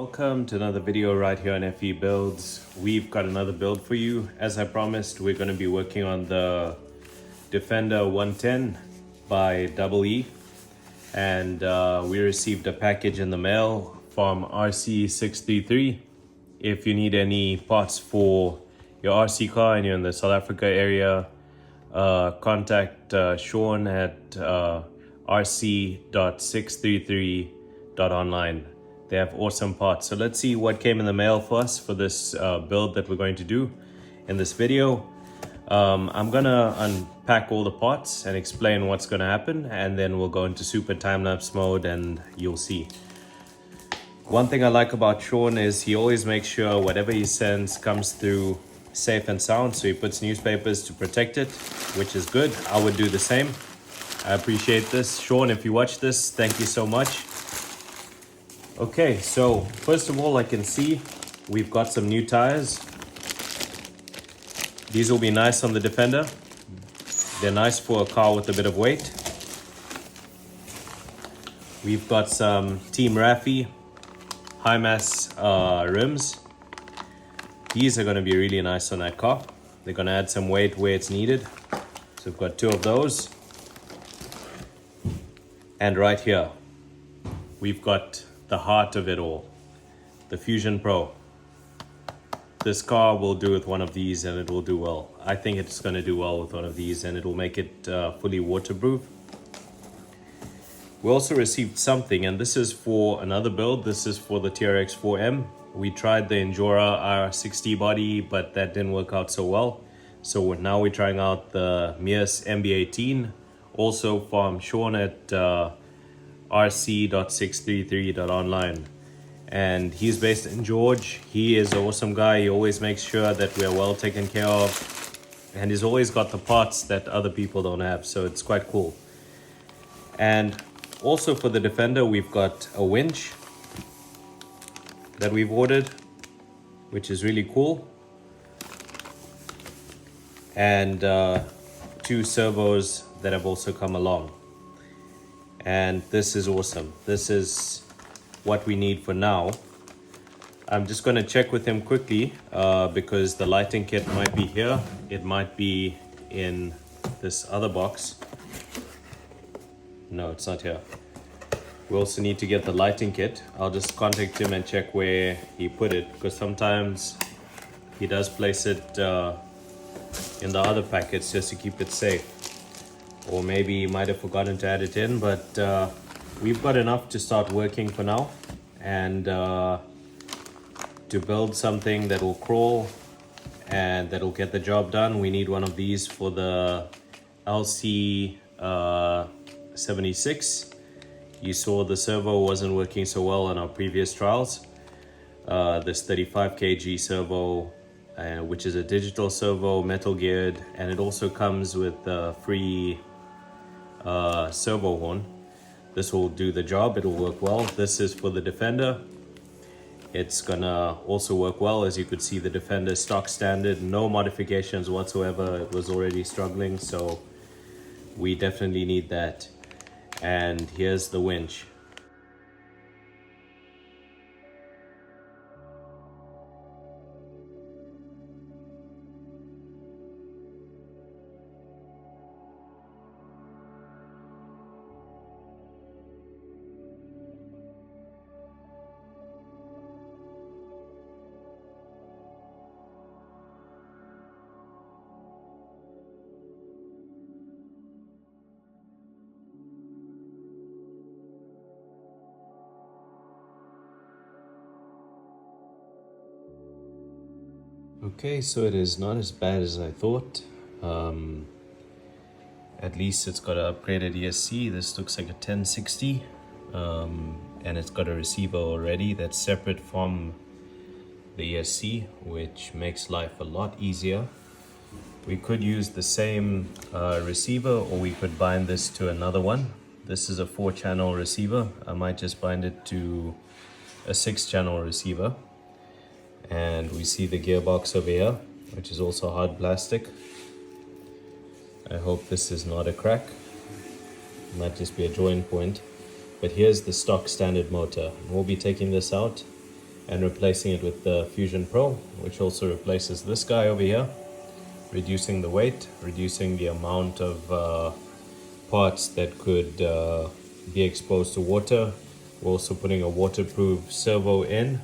Welcome to another video right here on FE Builds. We've got another build for you. As I promised, we're going to be working on the Defender 110 by Double E. And we received a package in the mail from RC633. If you need any parts for your RC car and you're in the South Africa area, contact Sean at rc.633.online. They have awesome parts. So let's see what came in the mail for us for this build that we're going to do in this video. I'm gonna unpack all the parts and explain what's gonna happen, and then we'll go into super time-lapse mode and you'll see. One thing I like about Sean is he always makes sure whatever he sends comes through safe and sound. So he puts newspapers to protect it, which is good. I would do the same. I appreciate this. Sean, if you watch this, thank you so much. Okay, so first of all, I can see we've got some new tires. These will be nice on the Defender. They're nice for a car with a bit of weight. We've got some Team Raffi high mass rims. These are going to be really nice on that car. They're going to add some weight where it's needed. So we've got two of those. And right here, we've got the heart of it all, the Fusion Pro. This car will do with one of these and it will do well. I think it's going to do well with one of these, and it will make it fully waterproof. We also received something, and this is for another build. This is for the TRX 4M. We tried the Endura R60 body, but that didn't work out so well. So now we're trying out the Mias MB18, also from Sean at rc.633.online, and he's based in George. He is an awesome guy. He always makes sure that we're well taken care of, and he's always got the parts that other people don't have, so it's quite cool. And also for the Defender, we've got a winch that we've ordered, which is really cool, and two servos that have also come along. And this is awesome. This is what we need for now. I'm just going to check with him quickly because the lighting kit might be here. It might be in this other box. No, it's not here. We also need to get the lighting kit. I'll just contact him and check where he put it, because sometimes he does place it in the other packets just to keep it safe. Or maybe he might have forgotten to add it in, but we've got enough to start working for now, and to build something that will crawl and that will get the job done. We need one of these for the LC 76. You saw the servo wasn't working so well on our previous trials. This 35 kg servo, which is a digital servo, metal geared, and it also comes with a free servo horn. This will do the job. It'll work well. This is for the Defender. It's gonna also work well. As you could see, the Defender stock standard, no modifications whatsoever. It was already struggling, so we definitely need that. And here's the winch. Okay, so it is not as bad as I thought. At least it's got an upgraded ESC. This looks like a 1060, and it's got a receiver already that's separate from the ESC, which makes life a lot easier. We could use the same receiver, or we could bind this to another one. This is a 4-channel receiver. I might just bind it to a 6-channel receiver. And we see the gearbox over here, which is also hard plastic. I hope this is not a crack. It might just be a join point. But here's the stock standard motor. We'll be taking this out and replacing it with the Fusion Pro, which also replaces this guy over here, reducing the weight, reducing the amount of parts that could be exposed to water. We're also putting a waterproof servo in,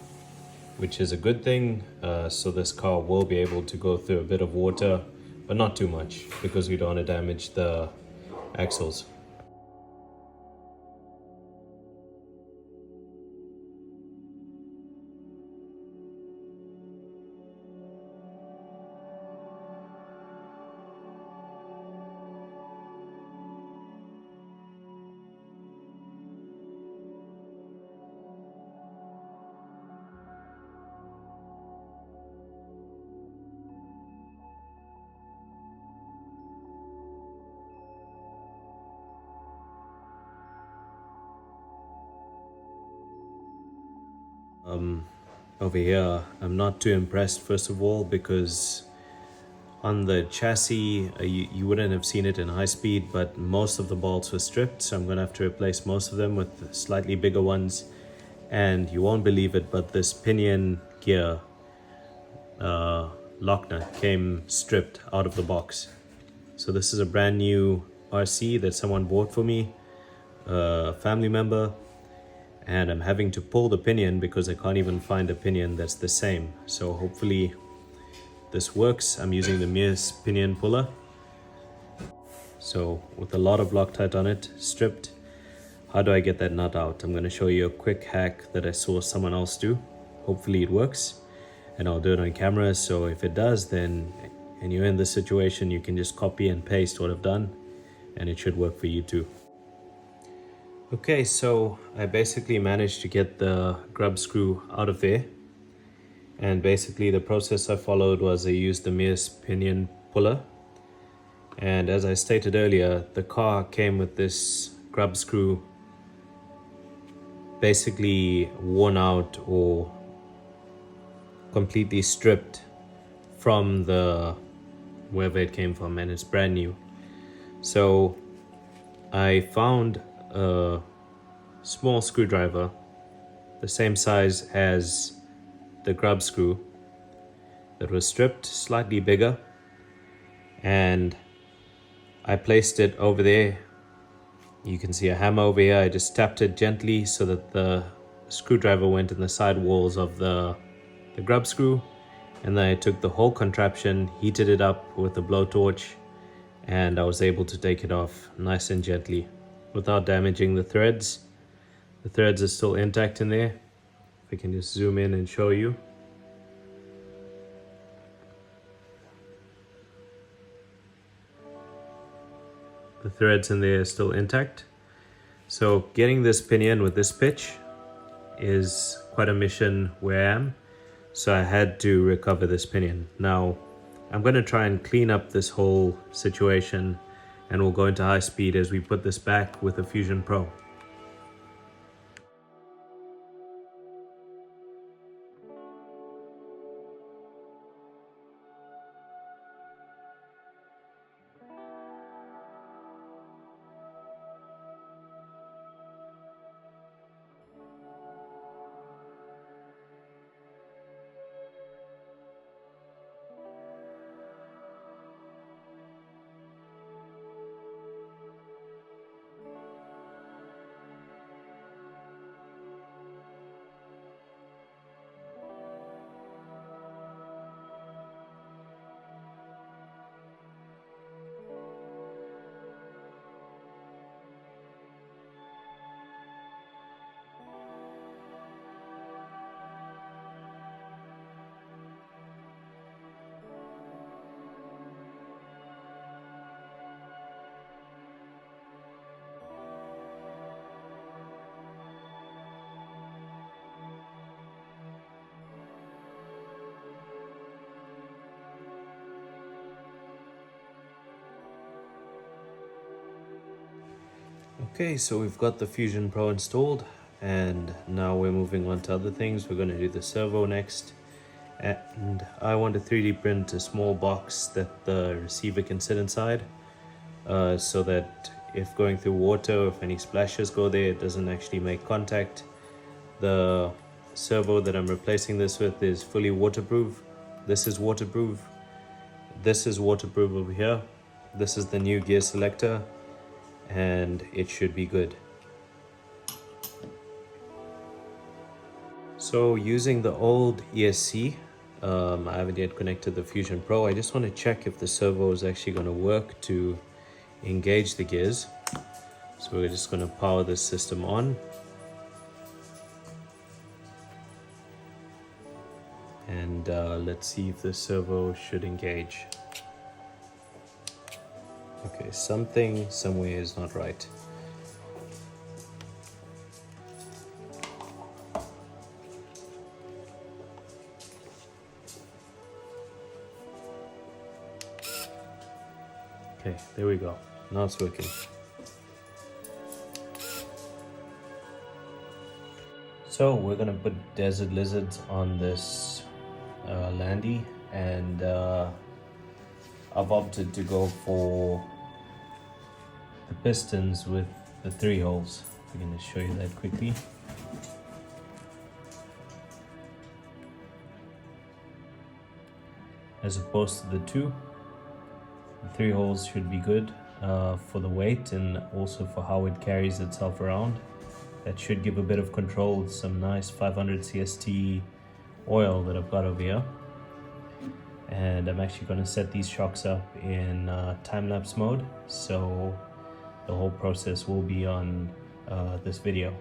which is a good thing. So this car will be able to go through a bit of water, but not too much, because we don't want to damage the axles. Over here, I'm not too impressed, first of all, because on the chassis, you wouldn't have seen it in high speed, but most of the bolts were stripped, so I'm going to have to replace most of them with slightly bigger ones. And you won't believe it, but this pinion gear lock nut came stripped out of the box. So this is a brand new RC that someone bought for me, a family member, and I'm having to pull the pinion because I can't even find a pinion that's the same. So hopefully this works. I'm using the Mears pinion puller. So with a lot of Loctite on it, stripped. How do I get that nut out? I'm going to show you a quick hack that I saw someone else do. Hopefully it works, and I'll do it on camera. So if it does, then, and you're in this situation, you can just copy and paste what I've done, and it should work for you too. Okay, so I basically managed to get the grub screw out of there. And basically the process I followed was I used the Mears pinion puller. And as I stated earlier, the car came with this grub screw basically worn out or completely stripped from the wherever it came from, and it's brand new. So I found a small screwdriver the same size as the grub screw that was stripped, slightly bigger, and I placed it over there. You can see a hammer over here. I just tapped it gently so that the screwdriver went in the side walls of the grub screw, and then I took the whole contraption, heated it up with a blowtorch, and I was able to take it off nice and gently without damaging the threads. The threads are still intact in there. If I can just zoom in and show you. The threads in there are still intact. So getting this pinion with this pitch is quite a mission where I am. So I had to recover this pinion. Now I'm going to try and clean up this whole situation, and we'll go into high speed as we put this back with the Fusion Pro. Okay, so we've got the Fusion Pro installed, and now we're moving on to other things. We're going to do the servo next, and I want to 3D print a small box that the receiver can sit inside, so that if going through water, if any splashes go there, it doesn't actually make contact. The servo that I'm replacing this with is fully waterproof. This is waterproof. This is waterproof over here. This is the new gear selector, and it should be good. So using the old ESC, I haven't yet connected the Fusion Pro. I just want to check if the servo is actually going to work to engage the gears. So we're just going to power this system on. And let's see if the servo should engage. Okay, something somewhere is not right. Okay, there we go. Now it's working. So we're gonna put desert lizards on this Landy, and I've opted to go for the pistons with the 3 holes. I'm gonna show you that quickly. As opposed to the 2. The 3 holes should be good for the weight and also for how it carries itself around. That should give a bit of control with some nice 500 CST oil that I've got over here. And I'm actually going to set these shocks up in time-lapse mode, so the whole process will be on this video.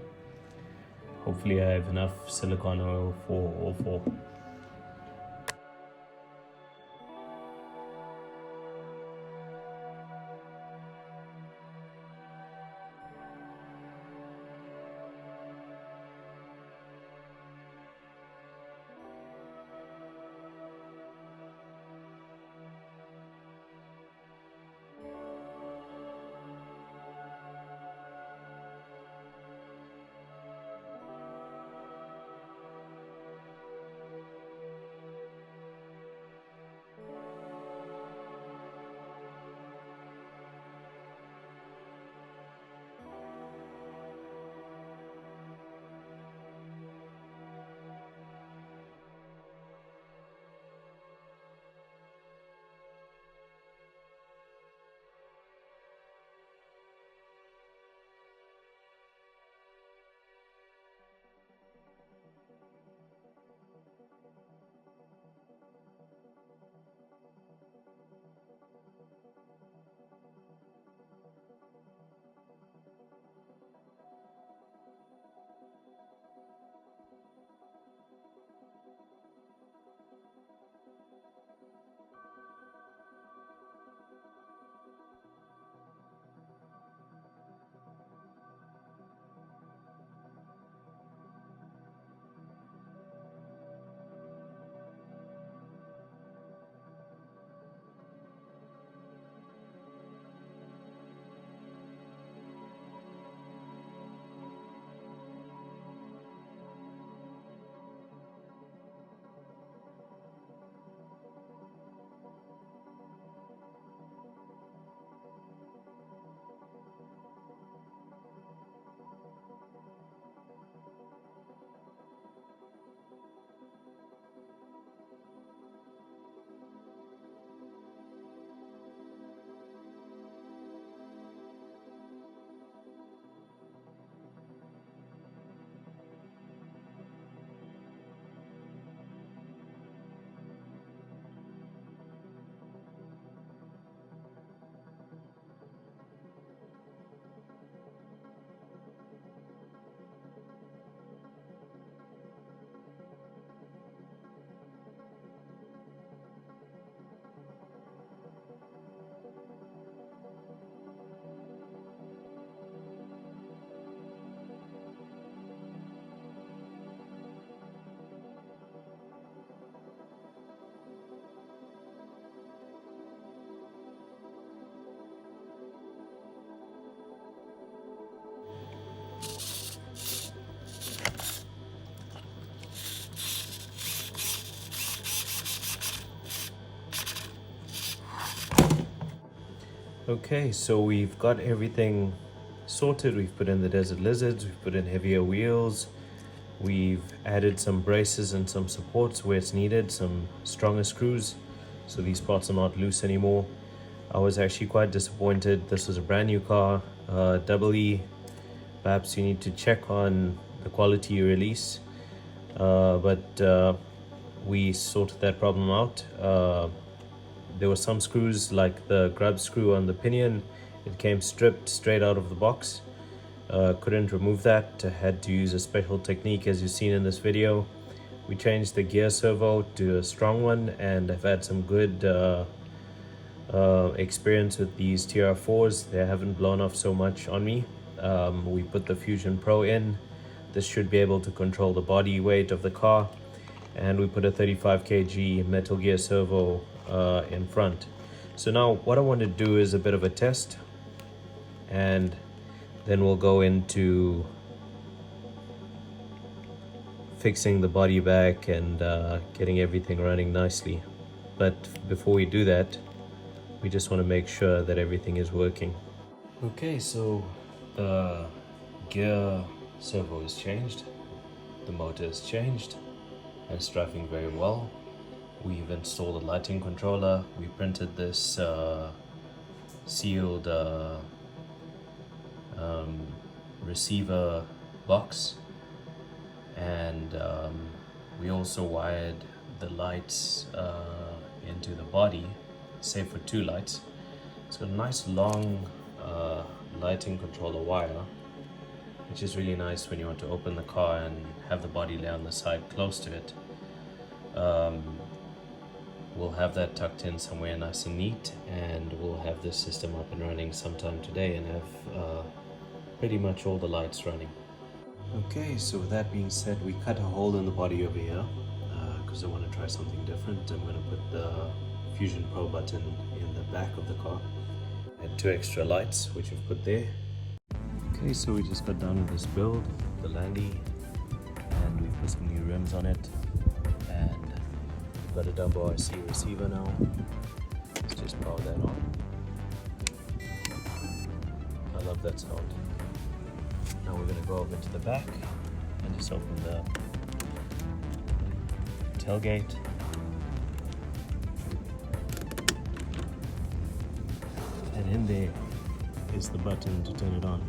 Hopefully I have enough silicone oil for all 4. Okay, so we've got everything sorted. We've put in the desert lizards, we've put in heavier wheels, We've added some braces and some supports where it's needed, some stronger screws, so these parts are not loose anymore. I was actually quite disappointed. This was a brand new car, double E. Perhaps you need to check on the quality you release, but we sorted that problem out. There were some screws, like the grub screw on the pinion, it came stripped straight out of the box. Couldn't remove that, had to use a special technique as you've seen in this video. We changed the gear servo to a strong one, and I've had some good experience with these TR4s. They haven't blown off so much on me. We put the Fusion Pro in. This should be able to control the body weight of the car, and we put a 35 kg Metal Gear servo in front. So now what I want to do is a bit of a test, and then we'll go into fixing the body back and getting everything running nicely. But before we do that, we just want to make sure that everything is working. Okay, so the gear servo is changed, the motor is changed, and it's driving very well. We've installed a lighting controller. We printed this sealed receiver box, and we also wired the lights into the body, save for 2 lights. It's got a nice long lighting controller wire, which is really nice when you want to open the car and have the body lay on the side close to it. We'll have that tucked in somewhere nice and neat, and we'll have this system up and running sometime today and have pretty much all the lights running. Okay, so with that being said, we cut a hole in the body over here because I want to try something different. I'm going to put the Fusion Pro button in the back of the car. Add 2 extra lights, which we've put there. Okay, so we just got done with this build, the Landy, and we put some new rims on it, and we've got a Dumbo IC receiver now. Let's just power that on. I love that sound. Now we're going to go over to the back and just open the tailgate. And in there is the button to turn it on.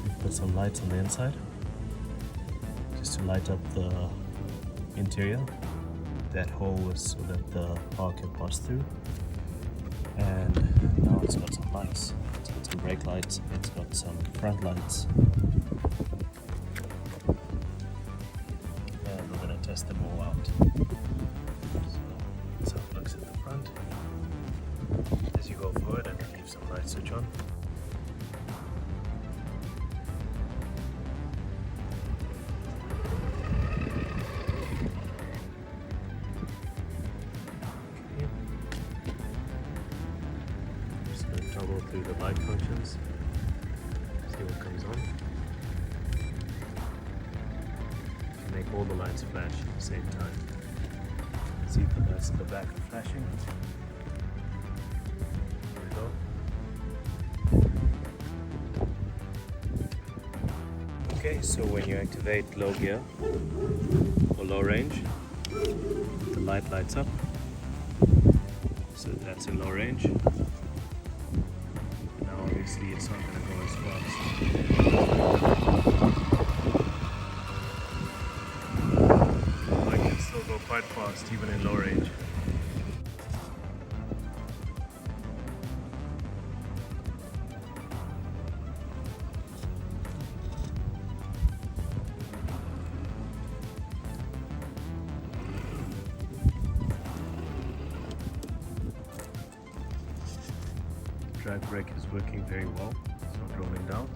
We've put some lights on the inside just to light up the interior. That hole was so that the power can pass through. And now it's got some lights. It's got some brake lights, it's got some front lights. And we're going to test them all out. So it looks at the front. As you go forward, I can leave some lights switch on. Toggle through the light functions, see what comes on. You can make all the lights flash at the same time. See if the lights at the back are flashing. There we go. Okay, so when you activate low gear or low range, the light lights up. So that's in low range. Obviously it's not going to go as fast. I can still go quite fast even in low range. Drive brake is working very well, it's not rolling down.